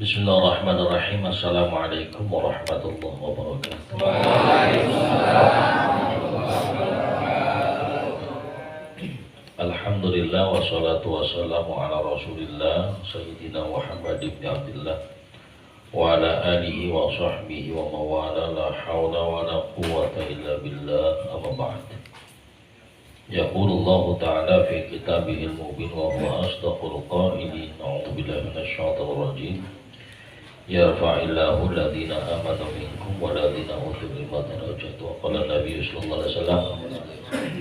Bismillahirrahmanirrahim. Assalamualaikum warahmatullahi wabarakatuh. Alhamdulillah wassalatu wassalamu ala rasulillah Sayyidina Muhammad ibn Abdullah wa ala alihi wa sahbihi wa mawala la hawla wa la quwwata illa billah amma ba'd. Yaqulullahu ta'ala fi kitabihil mubin wa huwa asdaqul qailin. A'udzu billahi minasyaitonir rajim. Yarfa'illahu alladhina amanu minkum walladhina utul ilma darajat. Wa qala Nabi sallallahu alaihi wasallam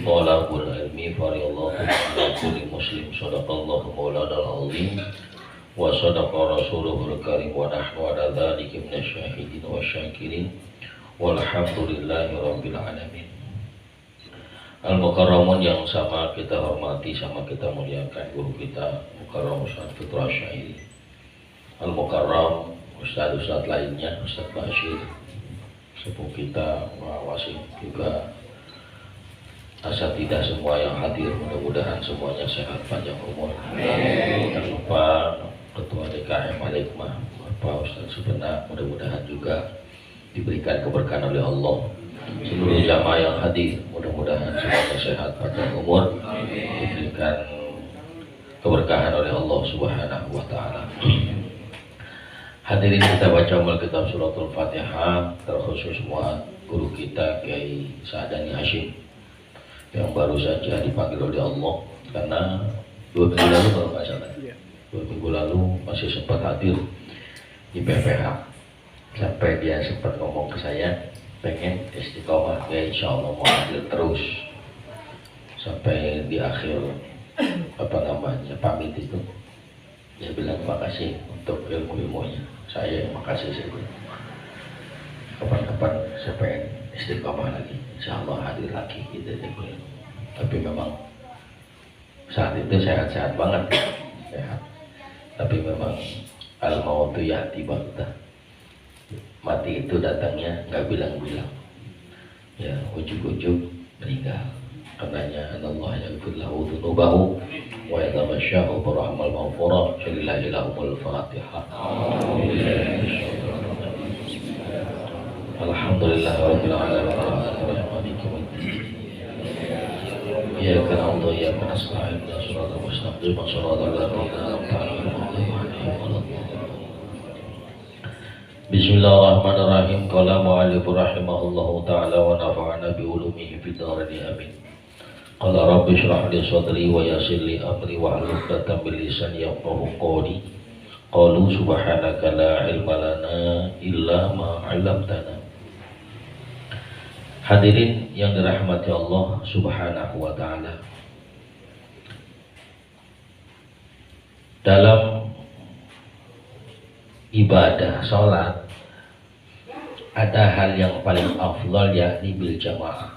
talabul ilmi fariyallahu ala kulli muslim. Sadaqallahu maulana al-azim wa sadaqa rasuluhul karim wa nahnu ala dzalika minasyahidin wasyakirin walhamdulillahi rabbil alamin. Al-Mukarramun yang sama kita hormati, sama kita muliakan guru kita Mukarram Ustaz Putra Syairi, Al-Mukarram Ustaz-Ustaz lainnya, Ustaz Bashir sepuh kita, Wasim juga, asatidah semua yang hadir, mudah-mudahan semuanya sehat panjang umur. Jangan lupa Ketua DKM Al-Hikmah Bapak Ustaz Subenak, mudah-mudahan juga diberikan keberkahan oleh Allah. Seluruh jamaah yang hadir, mudah-mudahan semuanya sehat panjang umur, diberikan keberkahan oleh Allah Subhanahu wa taala. Hadirin, kita baca mulai kitab suratul Fatihah, terkhusus semua guru kita Kiai Sa'adani Hashim yang baru saja dipanggil oleh Allah karena 2 minggu lalu kalau nggak salah, 2 minggu lalu masih sempat hadir di PPH sampai dia sempat ngomong ke saya pengen istiqomah, ya insya Allah mau hadir terus sampai di akhir pamit itu dia bilang makasih untuk ilmu-ilmunya. Saya makasih saja, kapan-kapan saya pengen istiqomah lagi, insya Allah hadir lagi gitu. Tapi memang saat itu sehat-sehat banget, sehat, tapi memang al-mautu ya'ti baghtah, mati itu datangnya nggak bilang-bilang, ya ujuk-ujuk meninggal. Karenanya Allah yaghfir lahu dzunubahu wa yatamasyahu birahmal maghfurah. Lillahi lahumul Fatihah. Alhamdulillah rabbil alamin. Iyyaka na'budu wa iyyaka nasta'in. Shiratal mustaqim, shiratal ladzina an'amta 'alaihim. Bismillahirrahmanirrahim. Qala mu'allif rahimahullahu ta'ala wa nafa'ana bi ulumihi fid dharain amin. Qala rabbi shrah li sadri wa yassir li amri wa hlul 'uqdatam min lisani yafqahu qawli. Qalu subhanaka la ilma lana illa ma 'allamtana. Hadirin yang dirahmati Allah Subhanahu wa ta'ala, dalam ibadah sholat ada hal yang paling afdal, yakni bil jamaah,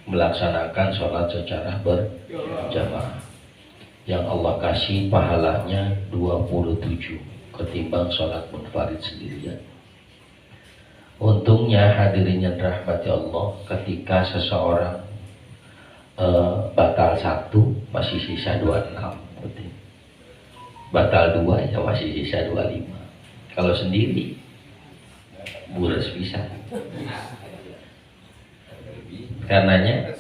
melaksanakan sholat secara berjamaah yang Allah kasih pahalanya 27 ketimbang sholat munfarid sendirian. Untungnya hadirin yang dirahmati Allah, ketika seseorang batal 1 masih sisa 26, batal 2 ya masih sisa 25. Kalau sendiri buras bisa. Karenanya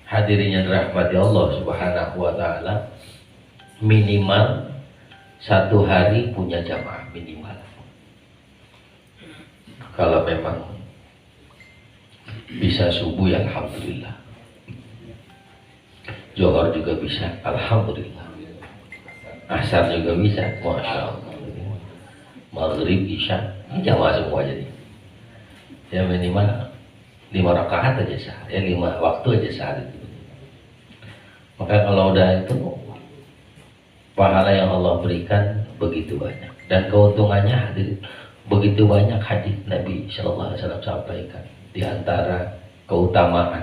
hadirin yang dirahmati Allah Subhanahu wa ta'ala, minimal 1 hari punya jamaah minimal. Kalau memang bisa subuh ya alhamdulillah, Zuhur juga bisa alhamdulillah, asar juga bisa masya Allah, maghrib isya jamaah semua. Jadi ya minimal 5 rakaat aja sehari, ya 5 waktu aja sehari. Maka kalau udah itu, pahala yang Allah berikan begitu banyak, dan keuntungannya hadir begitu banyak. Hadis Nabi Shallallahu Alaihi Wasallam sampaikan, di antara keutamaan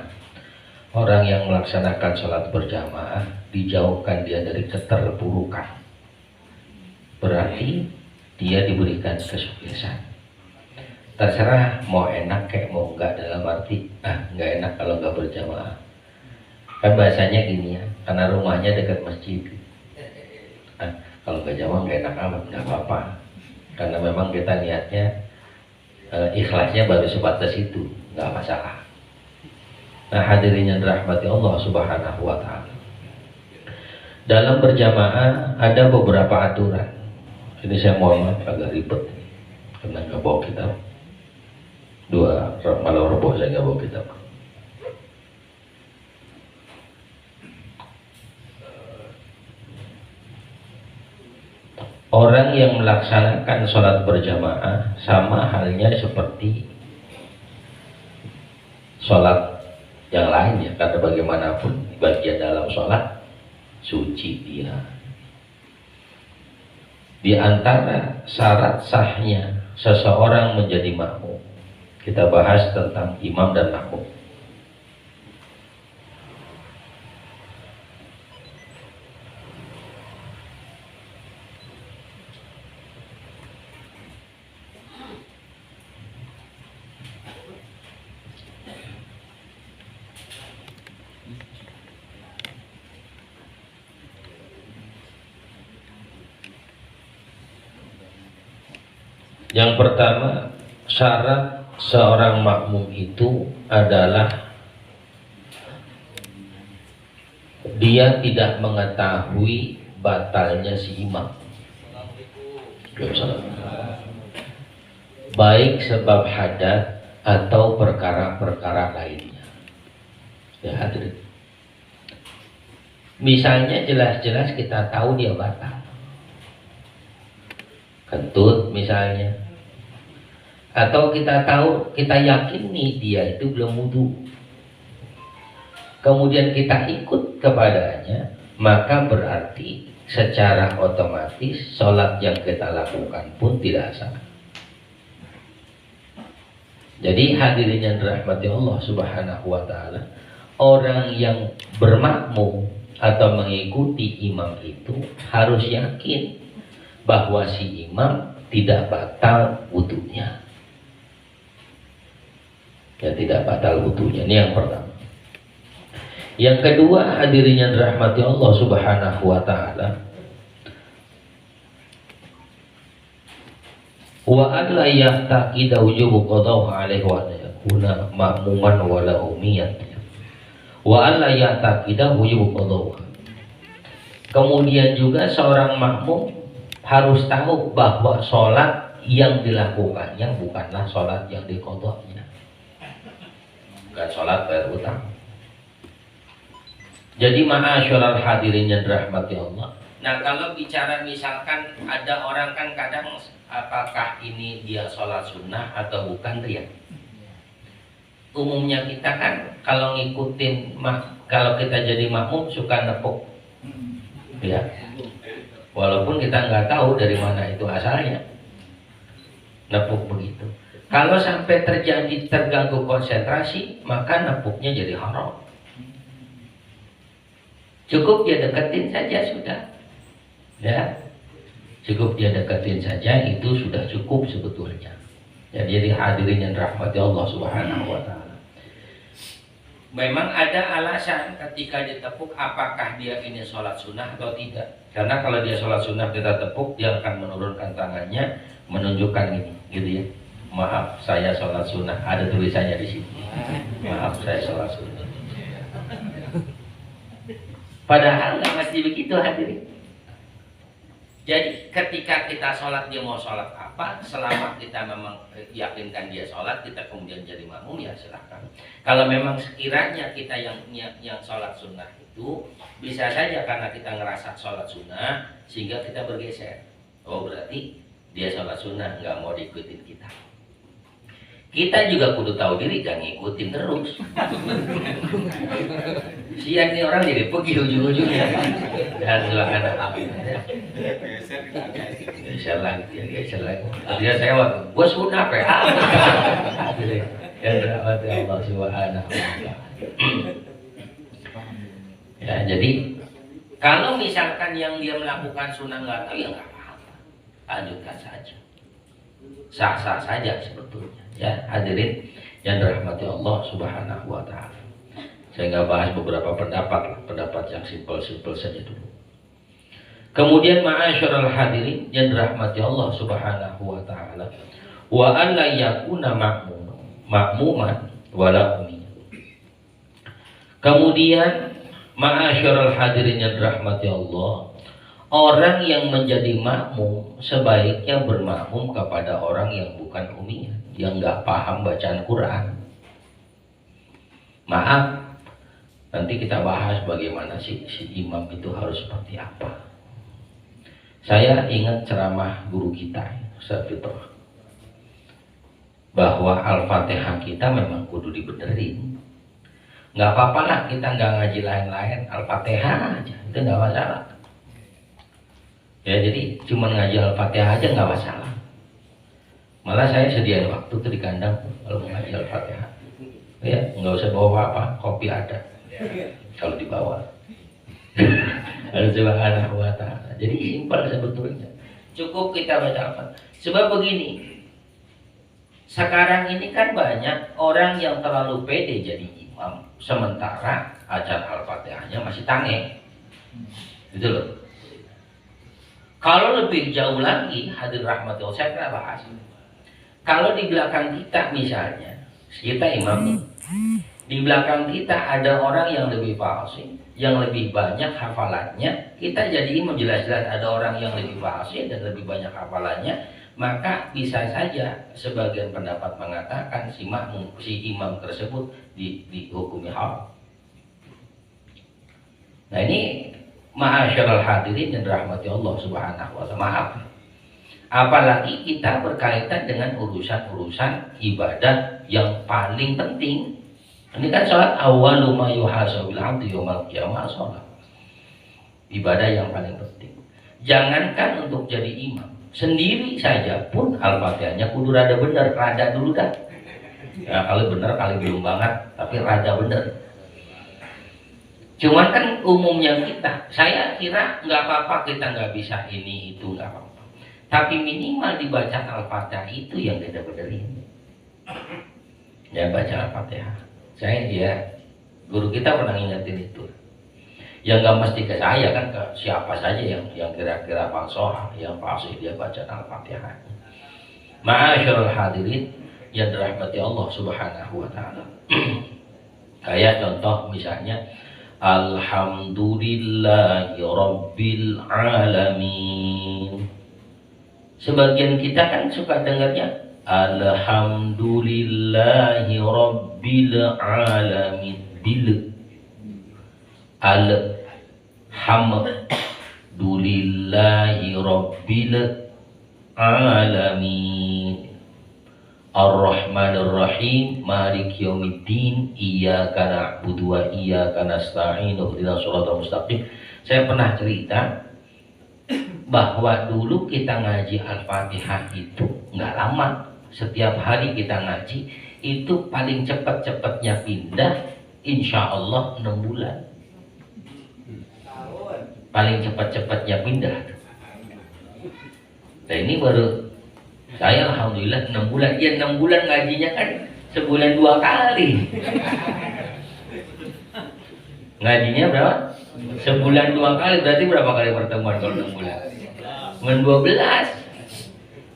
orang yang melaksanakan sholat berjamaah, dijauhkan dia dari keterpurukan. Berarti dia diberikan kesuksesan. Terserah mau enak kayak mau enggak, dalam arti nggak enak kalau nggak berjamaah. Kan bahasanya gini ya, karena rumahnya dekat masjid. Kalau nggak jamaah nggak enak amat, nggak apa-apa. karena memang kita niatnya ikhlasnya baru sebatas itu, nggak masalah. Nah, hadirin yang dirahmati Allah Subhanahu wa Ta'ala, dalam berjamaah ada beberapa aturan. Ini saya mohon maaf agak ribet karena nggak bawa kitab. Malam Rabu saya nggak bawa kitab. Orang yang melaksanakan sholat berjamaah sama halnya seperti sholat yang lain ya, karena bagaimanapun bagian dalam sholat suci dia. Di antara syarat sahnya seseorang menjadi makmum, kita bahas tentang imam dan makmum. Yang pertama, syarat seorang makmum itu adalah dia tidak mengetahui batalnya si imam, baik sebab hadat atau perkara-perkara lainnya. Ya hadirin, misalnya jelas-jelas kita tahu dia batal, kentut misalnya, atau kita tahu, kita yakin nih dia itu belum wudu, kemudian kita ikut kepadanya, maka berarti secara otomatis sholat yang kita lakukan pun tidak sah. Jadi hadirin yang dirahmati Allah Subhanahu wa Ta'ala, orang yang bermakmum atau mengikuti imam itu harus yakin bahwa si imam tidak batal wudunya. Ya, tidak batal wudunya. Ini yang pertama. Yang kedua, hadirin yang dirahmati Allah Subhanahu wa Ta'ala, wa alla yahtaqida wujubu qadahu alaihi wa yakuna ma'muman wala umiyat. Wa alla yahtaqida wujubu qadahu. Kemudian juga seorang makmum harus tahu bahwa sholat yang dilakukannya bukanlah sholat yang diqadanya, bukan sholat bayar utang. Jadi ma'asyiral hadirin yang dirahmati Allah. Nah, kalau bicara misalkan ada orang kan kadang apakah ini dia sholat sunnah atau bukan dia. Umumnya kita kan kalau ngikutin, kalau kita jadi makmum suka nepuk, ya. Walaupun kita nggak tahu dari mana itu asalnya, nepuk begitu. Kalau sampai terjadi terganggu konsentrasi, maka nepuknya jadi haram. Cukup dia deketin saja sudah, ya. Cukup dia deketin saja itu sudah cukup sebetulnya. Ya, jadi hadirin yang rahmati Allah Subhanahu wa Ta'ala. Memang ada alasan ketika ditepuk apakah dia ini sholat sunnah atau tidak. Karena kalau dia sholat sunnah kita tepuk, dia akan menurunkan tangannya menunjukkan ini, gitu ya. Maaf, saya sholat sunnah. Ada tulisannya di sini. Maaf, saya sholat sunnah. Padahal nggak mesti begitu hadirin. Jadi ketika kita sholat, dia mau sholat apa, selama kita memang yakinkan dia sholat, kita kemudian jadi makmum, ya silahkan. Kalau memang sekiranya kita yang sholat sunnah itu, bisa saja karena kita ngerasa sholat sunnah sehingga kita bergeser. Oh berarti dia sholat sunnah, nggak mau diikutin kita. Kita juga kudu tahu diri, jangan ngikutin terus. Sian nih orang jadi pergi ujung-ujungnya. Dan silakan apa? Geser lagi. Dia sewa. Gua sunnah pe. Yang dirahmati Allah Subhanahu wa Ta'ala. Ya, jadi kalau misalkan yang dia melakukan sunnah nggak tahu, ya nggak apa-apa, lanjutkan saja, sah-sah saja sebetulnya. Ya hadirin yang dirahmati Allah Subhanahu wa Ta'ala. Saya nggak bahas beberapa pendapat yang simpel-simpel saja dulu. Kemudian ma'asyiral hadirin yang dirahmati Allah Subhanahu wa taala, wa an la yakuna ma'muman wala ummi. Kemudian ma'asyiral hadirin yang dirahmati Allah, orang yang menjadi makmum sebaiknya bermakmum kepada orang yang bukan ummi, yang nggak paham bacaan Quran. Maaf, nanti kita bahas bagaimana si imam itu harus seperti apa. Saya ingat ceramah guru kita, Ustaz Fitrah, bahwa Al-Fatihah kita memang kudu dibenerin. Nggak apa-apa lah kita nggak ngaji lain-lain, Al-Fatihah aja, itu nggak masalah. Ya, jadi cuma ngaji Al-Fatihah aja nggak masalah. Malah saya sediain waktu tuh di kandang kalau mau ngaji Al-Fatihah. Ya, nggak usah bawa apa, kopi ada. Kalau dibawa. Subhanahu wa ta'ala. Jadi simpel sebetulnya. Cukup kita baca Al-Fatihah. Sebab begini, sekarang ini kan banyak orang yang terlalu pede jadi imam, sementara acara Al-Fatihahnya masih tange. Gitu loh. Kalau lebih jauh lagi, hadir rahmatullah, saya pernah bahas. Kalau di belakang kita misalnya, kita imam, di belakang kita ada orang yang lebih fasih, yang lebih banyak hafalannya, kita jadi imam, jelas-jelas ada orang yang lebih fasih dan lebih banyak hafalannya, maka bisa saja sebagian pendapat mengatakan si imam tersebut dihukumi haram. Nah ini ma'asyiral hadirin yang dirahmati Allah Subhanahu wa ta'ala. Maaf, apalagi kita berkaitan dengan urusan-urusan ibadah yang paling penting. Ini kan sholat awwalu ma yuhasabil 'abdu yaumil qiyamah, sholat. Ibadah yang paling penting. Jangankan untuk jadi imam, sendiri saja pun Al-Fatihahnya kudu rada bener, rada dulu dah. Ya, kalau bener kali belum banget, tapi rada bener. Cuman kan umumnya kita, saya kira nggak apa-apa kita nggak bisa ini itu nggak apa-apa. Tapi minimal dibaca Al-Fatihah itu yang kita benerin. Ya baca Al-Fatihah. Saya guru kita pernah ngingetin itu. Ya nggak mesti ke saya kan, ke siapa saja yang kira-kira falsoha, yang fasih dia baca Al-Fatihah. Ma'asyiral hadirin yang dirahmati Allah Subhanahu wa ta'ala. Kayak contoh misalnya Alhamdulillahi Rabbil Alamin. Sebagian kita kan suka dengarnya Alhamdulillahi Rabbil Alamin. Bil Alhamdulillahi Rabbil Alamin. Ar-Rahmanir Rahim, Maliki Yaumiddin, Iyyaka na'budu wa iyyaka nasta'in, ihdinas shiratal mustaqim. Saya pernah cerita bahwa dulu kita ngaji Al-Fatihah itu nggak lama. Setiap hari kita ngaji itu paling cepat-cepatnya pindah insya Allah 6 bulan. Paling cepat-cepatnya pindah. Nah ini baru saya alhamdulillah 6 bulan. Ya 6 bulan ngajinya kan sebulan 2 kali. Ngajinya berapa? Sebulan 2 kali, berarti berapa kali pertemuan kalau 6 bulan? 12.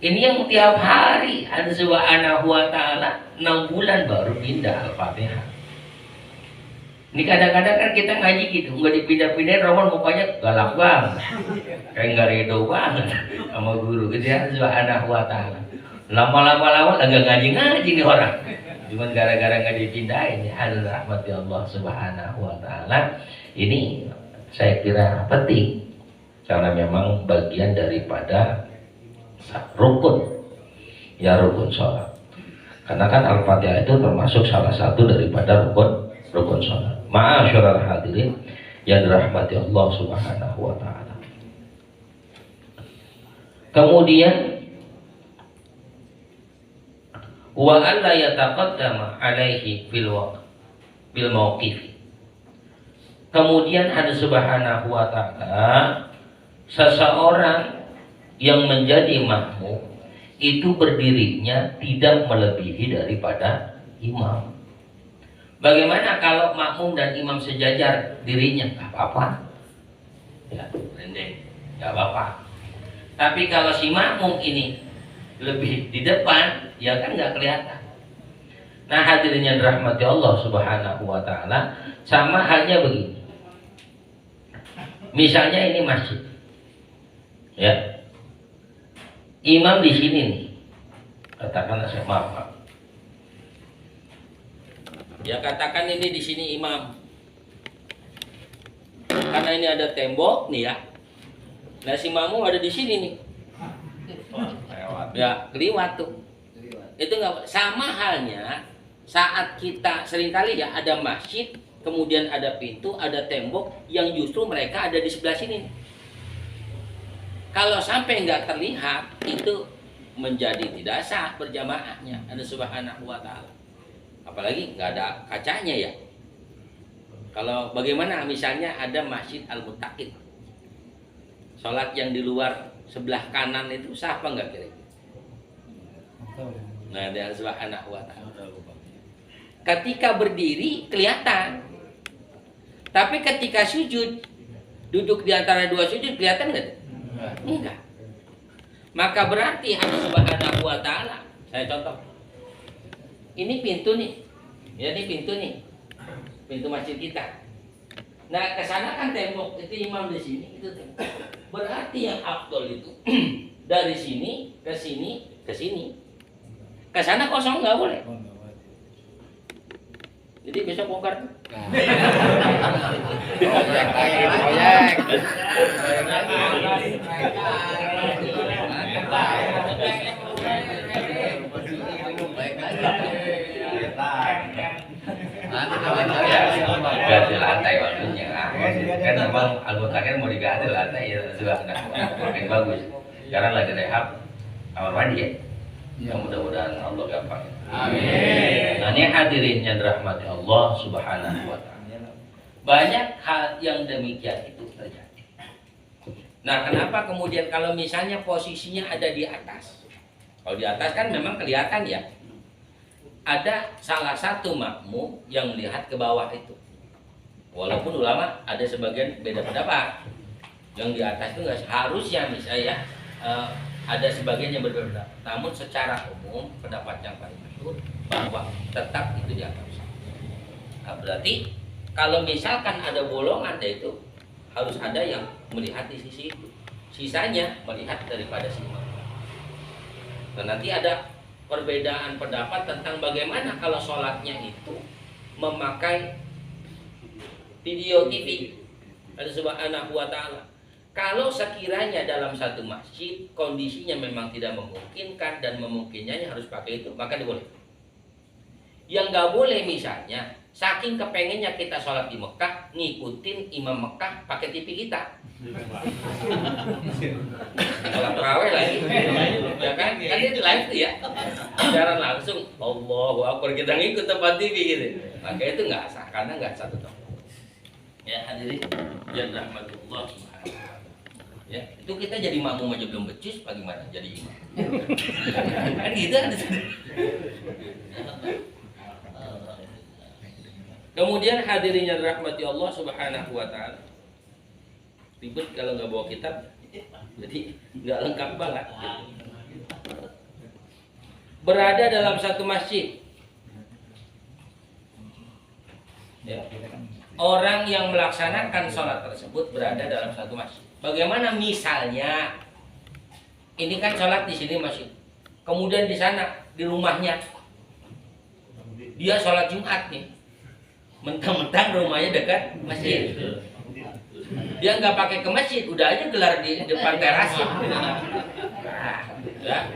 Ini yang tiap hari subhanahu wa ta'ala 6 bulan baru pindah Al-Fatihah. Ini kadang-kadang kan kita ngaji gitu, nggak dipindah-pindahin, Roman mukanya galak banget, kayak nggak ridho banget sama guru gitu ya, subhanahu wa ta'ala. Lama-lama agak ngaji nih orang, cuman gara-gara nggak dipindahin ya, rahmati Allah subhanahu wa ta'ala. Ini saya kira penting, karena memang bagian daripada rukun, ya rukun sholat. Karena kan Al-Fatihah itu termasuk salah satu daripada rukun sholat. Ma'asyiral hadirin yang dirahmati Allah Subhanahu wa ta'ala. Kemudian wa alla yataqaddama alaihi bil mauqif. Kemudian ada Subhanahu wa ta'ala, seseorang yang menjadi makmum itu berdirinya tidak melebihi daripada imam. Bagaimana kalau makmum dan imam sejajar dirinya? Gak apa-apa. Ya, rendeng. nggak apa-apa. Tapi kalau si makmum ini lebih di depan, ya kan nggak kelihatan. Nah hadirin yang dirahmati Allah Subhanahu wa Ta'ala, sama halnya begini. Misalnya ini masjid, ya, imam di sini nih, katakanlah saya maaf. Ya katakan ini di sini imam. Karena ini ada tembok nih ya. Nah si makmum ada di sini nih. Ya keliwat tuh. Itu nggak sama halnya saat kita seringkali ya ada masjid, kemudian ada pintu, ada tembok yang justru mereka ada di sebelah sini. Kalau sampai nggak terlihat itu menjadi tidak sah berjamaahnya. Ada Subhanahu wa Ta'ala. Apalagi nggak ada kacanya ya. Kalau bagaimana misalnya ada Masjid Al-Muttaqin, sholat yang di luar sebelah kanan itu sah apa enggak kira-kira? Nah, ada Subhanahu wa Ta'ala. Ketika berdiri kelihatan, tapi ketika sujud, duduk di antara dua sujud kelihatan enggak? Enggak. Maka berarti ada Subhanahu wa Ta'ala. Saya contoh. Ini pintu nih. Ya, ini pintu nih. Pintu masjid kita. Nah, ke sana kan tembok, itu imam di sini, itu tembok. Berarti yang afdol itu dari sini ke sini ke sini. Ke sana kosong nggak boleh. Jadi besok bongkar. Proyek. Ganti lantai waktunya kan memang anggota kan mau diganti lantai ya sudah makin bagus. Sekarang lagi rehab kamar mandi ya. Mudah-mudahan Allah gampang. Amin. Nah ini hadirin yang dirahmati Allah Subhanahu wa Ta'ala. Banyak hal yang demikian itu terjadi. Nah kenapa kemudian kalau misalnya posisinya ada di atas? Kalau di atas kan memang kelihatan ya. Ada salah satu makmum yang melihat ke bawah itu. Walaupun ulama ada sebagian beda pendapat. Yang di atas itu nggak harusnya misalnya ada sebagian yang berbeda. Namun secara umum pendapat yang paling masyhur bahwa tetap itu di atas. Nah, berarti kalau misalkan ada bolongan itu harus ada yang melihat di sisi itu. Sisanya melihat daripada si imam. Dan nanti ada perbedaan pendapat tentang bagaimana kalau sholatnya itu memakai video TV. Ada Subhanahu wa Ta'ala. Kalau sekiranya dalam satu masjid kondisinya memang tidak memungkinkan dan memungkinkannya harus pakai itu, maka boleh. Yang nggak boleh misalnya saking kepengennya kita sholat di Mekah ngikutin imam Mekah pakai TV kita. Sholat tarawih lagi, ya kan? Kan itu live tuh ya, secara langsung Allahu Akbar kita ngikut tempat TV gitu. Maka itu nggak sah karena nggak satu tempat. Ya hadirin yang rahmatullah subhanahu. Ya itu kita jadi makmum aja belum becus, bagaimana jadi imam? Kan gitu kan? Kemudian hadirin yang dirahmati Allah Subhanahu wa Ta'ala. Ribet kalau nggak bawa kitab, jadi nggak lengkap banget. Berada dalam satu masjid, ya. Orang yang melaksanakan sholat tersebut berada dalam satu masjid. Bagaimana misalnya ini kan sholat di sini masjid, kemudian di sana di rumahnya dia sholat Jumat nih, mentang-mentang rumahnya dekat masjid. Dia nggak pakai ke masjid, udah aja gelar di depan teras. Nah, ya.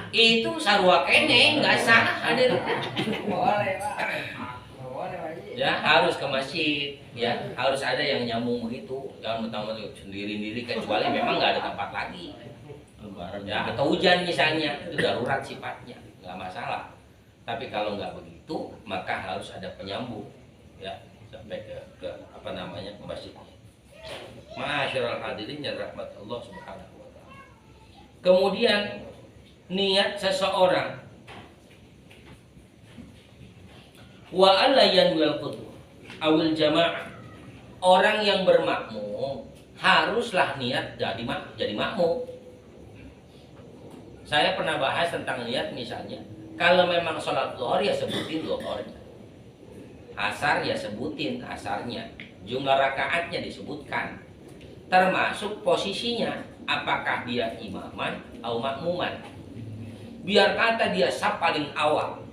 Itu sarwa kene nggak sah hadir. Ya harus ke masjid, ya harus ada yang nyambung begitu, jangan mentang-mentang sendiri-sendiri kecuali memang nggak ada tempat lagi. Ya atau hujan misalnya, itu darurat sifatnya, nggak masalah. Tapi kalau nggak begitu, maka harus ada penyambung, ya sampai ke apa namanya ke masjidnya. Ma'asyiral hadirin yang rahmat Allah Subhanahu wa Ta'ala. Kemudian niat seseorang wa alla yanwil qudur awil jamaah, orang yang bermakmum haruslah niat jadi makmum. Saya pernah bahas tentang niat misalnya, kalau memang sholat zuhur ya sebutin zuhurnya, asar ya sebutin asarnya, jumlah rakaatnya disebutkan, termasuk posisinya, apakah dia imaman atau makmuman. Biar kata dia saf paling awal,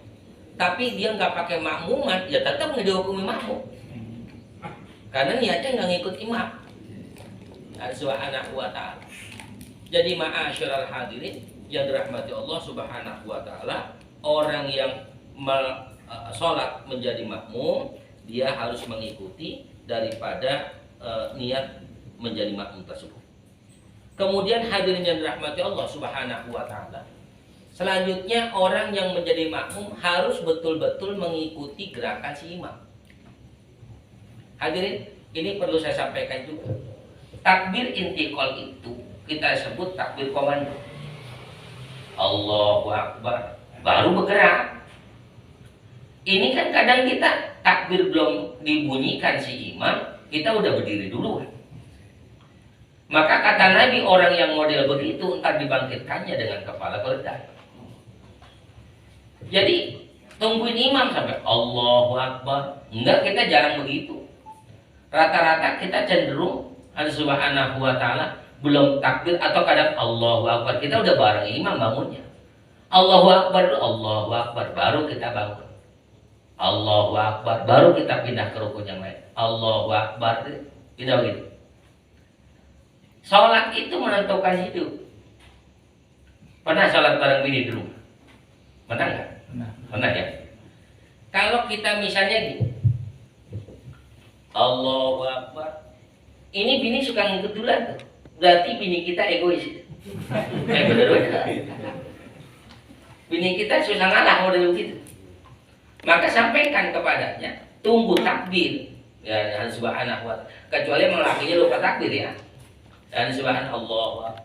tapi dia nggak pakai makmuman, ya tetap nggak dihukumi makmum, karena niatnya nggak ngikut imam. Subhanahu wa ta'ala. Jadi ma'asyiral hadirin yang dirahmati Allah Subhanahu wa ta'ala, orang yang sholat menjadi makmum, dia harus mengikuti daripada niat menjadi makmum tersebut. Kemudian hadirin yang dirahmati Allah Subhanahu wa ta'ala, selanjutnya orang yang menjadi makmum harus betul-betul mengikuti gerakan si imam. Hadirin, ini perlu saya sampaikan juga. Takbir intiqal itu kita sebut takbir komando. Allahu Akbar, baru bergerak. Ini kan kadang kita takbir belum dibunyikan si imam, kita udah berdiri dulu. Maka kata Nabi, orang yang model begitu entar dibangkitkannya dengan kepala keledai. Jadi tungguin imam sampai Allahu Akbar. Enggak, kita jarang begitu. Rata-rata kita cenderung Subhanahu wa ta'ala belum takbir atau kadang Allahu Akbar, kita udah bareng imam bangunnya. Allahu Akbar, Allahu Akbar, baru kita bangun. Allahu Akbar, baru kita pindah ke rukun yang lain. Allahu Akbar, tidak begitu. Sholat itu menentukan hidup. Pernah sholat bareng bini dulu? Pernah nggak? Pernah ya. Kalau kita misalnya gitu, Allahu Akbar, ini bini suka ngikut duluan tuh. Berarti bini kita egois. Bener-bener. Bini kita susah ngalah model begitu. Maka sampaikan kepadanya, tunggu takbir. Ya, Subhanahu wa ta'ala. Kecuali lelakinya lupa takbir ya. Dan Subhanallah.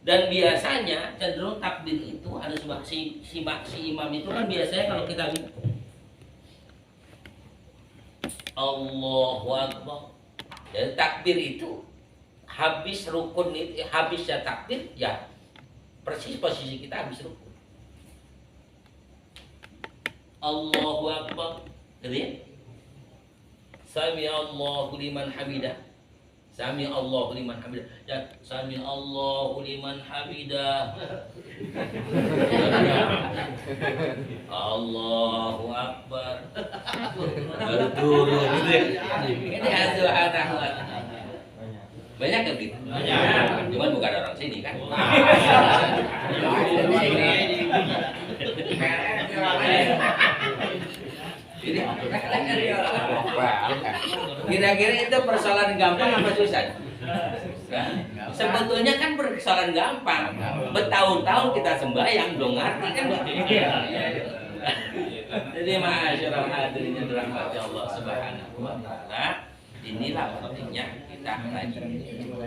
Dan biasanya cenderung takbir itu ada si imam itu kan biasanya kalau kita lihat Allahu Akbar. Dan takbir itu habis rukun itu, habisnya takbir ya persis posisi kita habis rukun. Allahu Akbar. Gitu ya. Sami Allahu liman hamidah. Sami Allahu liman hamidah. Ya, Sami Allahu liman hamidah. Allahu Akbar. Baru turun gitu ya. Ini hasil anak. Banyak kan gitu? Banyak. Cuman bukan orang sini kan. Kira-kira itu persoalan gampang apa susah? Sebetulnya kan persoalan gampang. Bertahun-tahun kita sembahyang belum ngerti kan? Jadi ma'asyiral hadirin yang dirahmati Allah Subhanahu wa ta'ala, inilah pentingnya kita ngaji.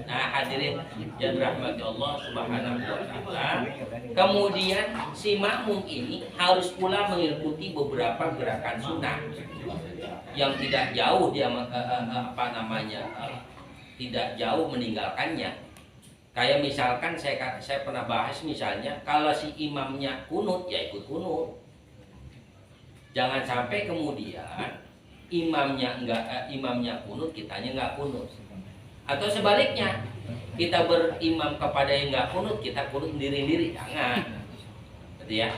Nah, hadirin yang dirahmati Allah Subhanahu wa ta'ala, kemudian si makmum ini harus pula mengikuti beberapa gerakan sunnah yang tidak jauh dia tidak jauh meninggalkannya. Kayak misalkan saya pernah bahas misalnya kalau si imamnya kunut ya ikut kunut. Jangan sampai kemudian imamnya kunut, kitanya nggak kunut. Atau sebaliknya, kita berimam kepada yang nggak kunut, kita kunut sendiri-sendiri. Jangan. Gitu ya.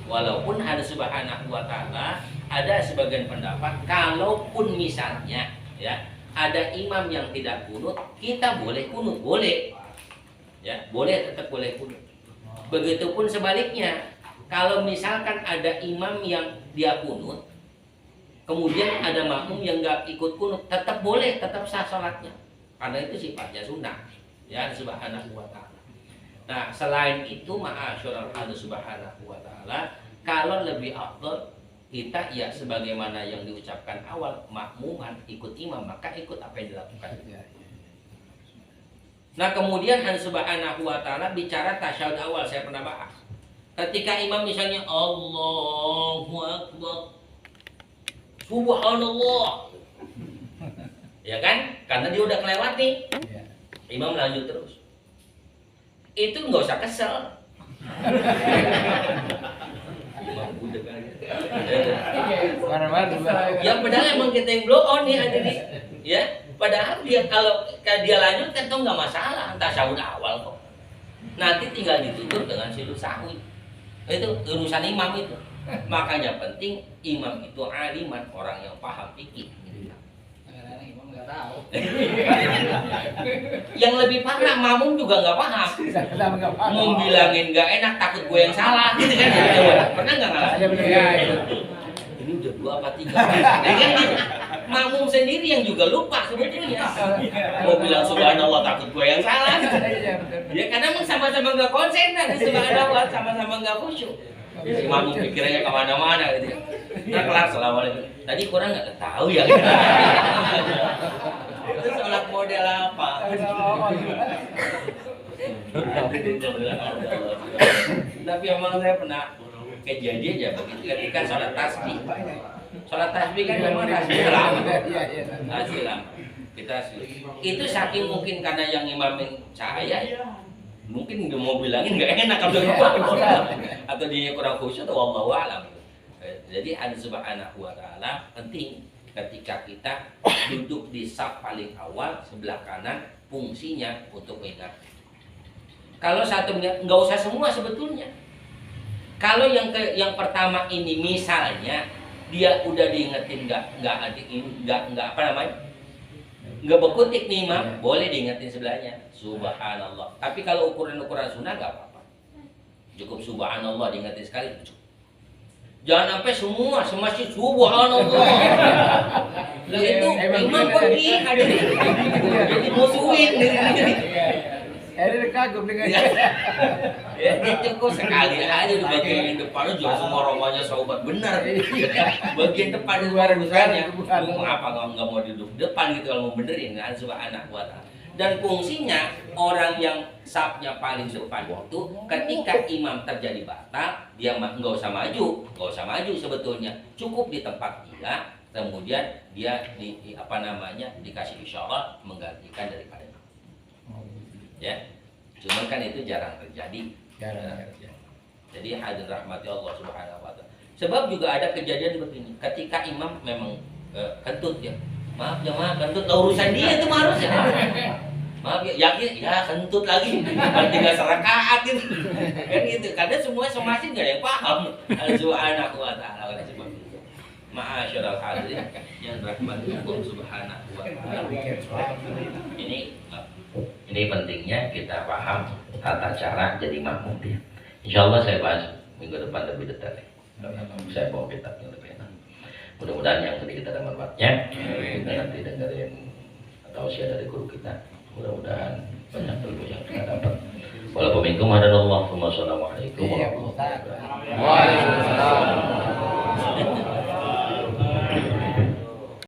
Walaupun ada Subhanahu wa ta'ala, ada sebagian pendapat, kalaupun misalnya ya ada imam yang tidak kunut, kita boleh kunut, boleh. Ya, boleh, tetap boleh kunut. Begitupun sebaliknya. Kalau misalkan ada imam yang dia kunut, kemudian ada makmum yang nggak ikut kunut, tetap boleh, tetap sah sholatnya, karena itu sifatnya sunnah, ya Subhanahu wa ta'ala. Nah, selain itu ma'asyiral hadirin Subhanahu wa ta'ala, kalau lebih afdal kita ya sebagaimana yang diucapkan awal, makmuman ikut imam, maka ikut apa yang dilakukan. Nah, kemudian Subhanahu wa ta'ala bicara tasyahud awal, saya pernah bahas. Ketika imam misalnya Allahu Akbar, Subhanallah, Ya kan? Karena dia udah kelewat nih. Iya. Imam lanjut terus. Itu nggak usah kesel. Imam udah kan. Mana-mana juga. Ya padahal emang kita yang blow on nih ada nih. Ya, padahal dia kalau dia lanjut kan tuh nggak masalah, entah sahur awal kok. Nanti tinggal ditutur dengan sujud sahwi. Itu urusan imam itu. Makanya penting imam itu aliman, orang yang paham fikih. Kadang-kadang imam nggak tahu. Yang lebih parah makmum juga nggak paham. Kadang-kadang nggak paham. Mau bilangin nggak enak, takut gue yang salah gitu kan. Pernah nggak ngalamin? Ada bener ya. Ini udah 2 apa 3. Ya kan gitu. Makmum sendiri yang juga lupa sebetulnya. Mau bilang subhanallah takut gue yang salah gitu. Iya, betul. Ya karena emang sama-sama nggak konsen nanti subhanallah, sama-sama nggak khusyuk. Si makmum pikirannya kemana-mana gitu. Nah kelar assalamualaikum. Tadi kurang nggak tahu ya. Itu sholat model apa? Tapi emang saya pernah kejadian ya begitu ketika sholat tasbih. Sholat tasbih kan memang tasbih lama. Tasbih lama. Kita itu saking mungkin karena yang imamin saya mungkin udah mau bilangin nggak enak kalau atau dia kurang khusyuk atau wallahu a'lam. Jadi Allah Subhanahu wa taala penting ketika kita duduk di saf paling awal sebelah kanan fungsinya untuk mengingat. Kalau 1 menit nggak usah semua sebetulnya. Kalau yang pertama ini misalnya dia udah diingetin nggak apa namanya nggak berkutik nih imam, boleh diingetin sebelahnya subhanallah. Tapi kalau ukuran sunnah nggak apa-apa, cukup subhanallah diingetin sekali cukup. Jangan sampai semua semasjid subhanallah. Lah itu imam pergi ada jadi musuhin. Ada kagum dengan Ya cukup sekali aja di bagian depan juga semua romanya sobat benar. Bagian depan itu baru misalnya mau apa nggak mau duduk depan gitu kalau mau benerin kan subhanahu wa ta'ala. Dan fungsinya orang yang safnya paling depan itu ketika imam terjadi batal dia nggak usah maju sebetulnya, cukup di tempat dia, kemudian dia dikasih isyarat menggantikan daripada ya, cuman kan itu jarang terjadi. Jadi hadir rahmati Allah Subhanahu wa ta'ala. Sebab juga ada kejadian begini, ketika imam memang kentut ya, maaf kentut, urusan dia itu harusnya. Maaf ya, yakin ya kentut lagi, tinggal serakaat gitu. Kan gitu, karena semua semasjid nggak ada yang paham. Subhanahu wa ta'ala oleh sebab itu. Ma'asyiral hadirin yang rahmati Allah Subhanahu wa ta'ala. Ini pentingnya kita paham tata cara jadi makmum dia. Insya Allah saya bahas minggu depan lebih detail. Saya bawa kitabnya lebih enak. Mudah-mudahan yang sedikit ada manfaatnya. Kita nanti dengerin tausiah dari guru kita. Mudah-mudahan banyak ilmu yang kita dapat. Walaupun minkum ada Allah. Wassalamualaikum warahmatullahi wabarakatuh.